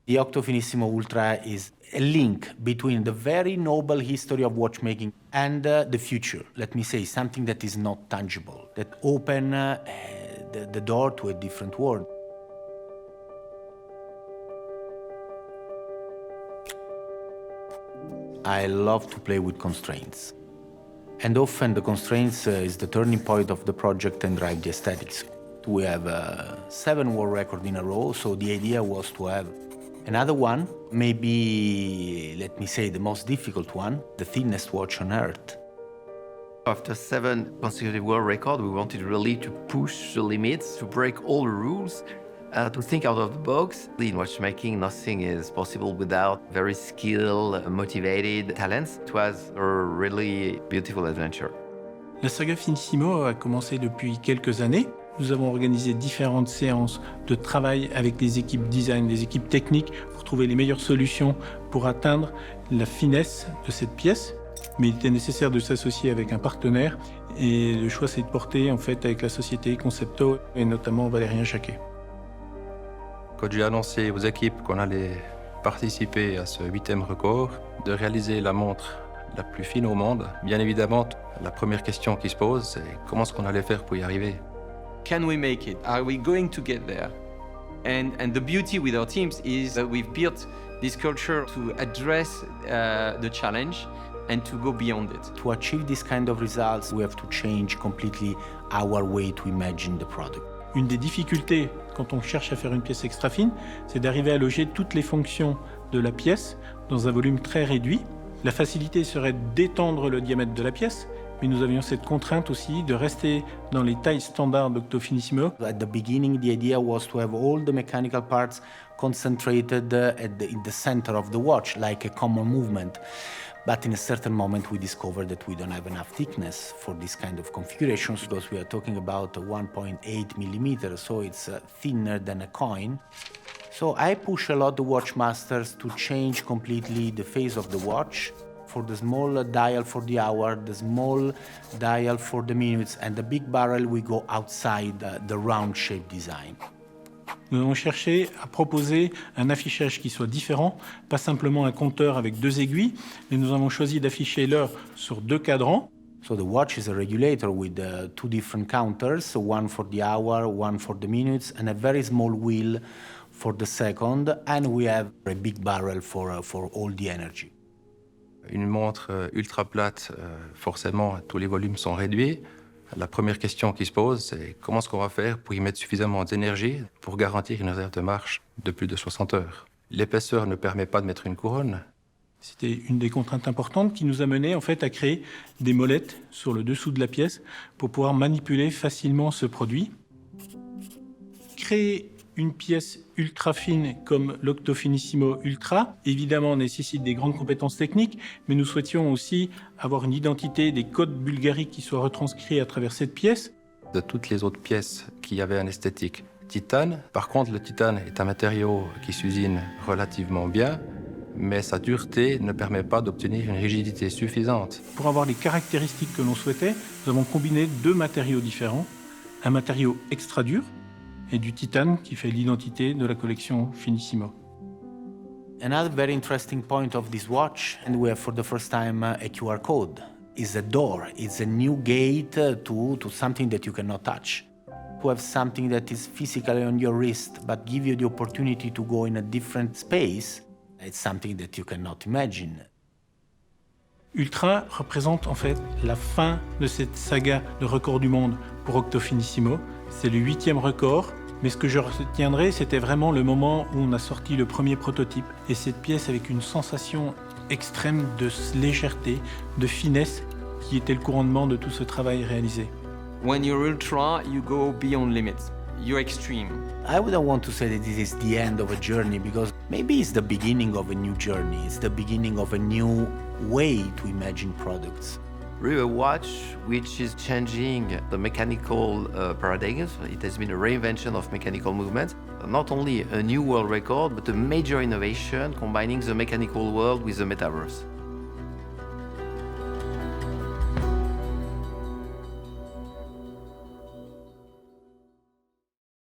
The Octo Finissimo Ultra is a link between the very noble history of watchmaking and the future. Let me say, something that is not tangible, that open the door to a different world. I love to play with constraints. And often the constraints is the turning point of the project and drive the aesthetics. We have 7 world records in a row, so the idea was to have another one, maybe, let me say, the most difficult one, the thinnest watch on Earth. After 7 consecutive world records, we wanted really to push the limits, to break all the rules, to think out of the box. In watchmaking, nothing is possible without very skilled, motivated talents. It was a really beautiful adventure. La saga Finissimo a commencé depuis quelques années. Nous avons organisé différentes séances de travail avec les équipes design, les équipes techniques pour trouver les meilleures solutions pour atteindre la finesse de cette pièce. Mais il était nécessaire de s'associer avec un partenaire et le choix s'est porté en fait avec la société Concepto et notamment Valérien Jacquet. Quand j'ai annoncé aux équipes qu'on allait participer à ce 8e record, de réaliser la montre la plus fine au monde, bien évidemment, la première question qui se pose, c'est comment est-ce qu'on allait faire pour y arriver? Can we make it? Are we going to get there? And the beauty with our teams is that we've built this culture to address the challenge and to go beyond it. To achieve this kind of results, we have to change completely our way to imagine the product. Une des difficultés quand on cherche à faire une pièce extra fine, c'est d'arriver à loger toutes les fonctions de la pièce dans un volume très réduit. La facilité serait d'étendre le diamètre de la pièce, mais nous avions cette contrainte aussi de rester dans les tailles standards d'Octo Finissimo. At the beginning, the idea was to have all the mechanical parts concentrated in the center of the watch, like a common movement. But in a certain moment, we discovered that we don't have enough thickness for this kind of configurations, because we are talking about 1.8 millimeters, so it's thinner than a coin. So I push a lot the watchmasters to change completely the face of the watch. For the small dial for the hour, the small dial for the minutes, and the big barrel, we go outside the round shape design. Nous avons cherché à proposer un affichage qui soit différent, pas simplement un compteur avec 2 aiguilles, mais nous avons choisi d'afficher l'heure sur 2 cadrans. So the watch is a regulator with 2 different counters, one for the hour, one for the minutes, and a very small wheel for the second, and we have a big barrel for all the energy. Une montre ultra plate, forcément, tous les volumes sont réduits. La première question qui se pose, c'est comment est-ce qu'on va faire pour y mettre suffisamment d'énergie pour garantir une réserve de marche de plus de 60 heures. L'épaisseur ne permet pas de mettre une couronne. C'était une des contraintes importantes qui nous a mené en fait à créer des molettes sur le dessous de la pièce pour pouvoir manipuler facilement ce produit. Créer une pièce ultra fine comme l'Octo Finissimo Ultra, évidemment, nécessite des grandes compétences techniques, mais nous souhaitions aussi avoir une identité, des codes bulgariques qui soient retranscrits à travers cette pièce. De toutes les autres pièces qui avaient un esthétique titane, par contre, le titane est un matériau qui s'usine relativement bien, mais sa dureté ne permet pas d'obtenir une rigidité suffisante. Pour avoir les caractéristiques que l'on souhaitait, nous avons combiné 2 matériaux différents, un matériau extra dur, et du titane qui fait l'identité de la collection Finissimo. Another very interesting point of this watch, and we have for the first time a QR code, is a door. It's a new gate to something that you cannot touch. To have something that is physically on your wrist but give you the opportunity to go in a different space, it's something that you cannot imagine. Ultra représente en fait la fin de cette saga de record du monde pour Octo Finissimo. C'est le 8e record, mais ce que je retiendrai, c'était vraiment le moment où on a sorti le premier prototype. Et cette pièce avec une sensation extrême de légèreté, de finesse, qui était le couronnement de tout ce travail réalisé. When you're ultra, you go beyond limits. You're extreme. I wouldn't want to say that this is the end of a journey, because maybe it's the beginning of a new journey. It's the beginning of a new way to imagine products. Really a watch which is changing the mechanical paradigms. It has been a reinvention of mechanical movements. Not only a new world record, but a major innovation combining the mechanical world with the metaverse.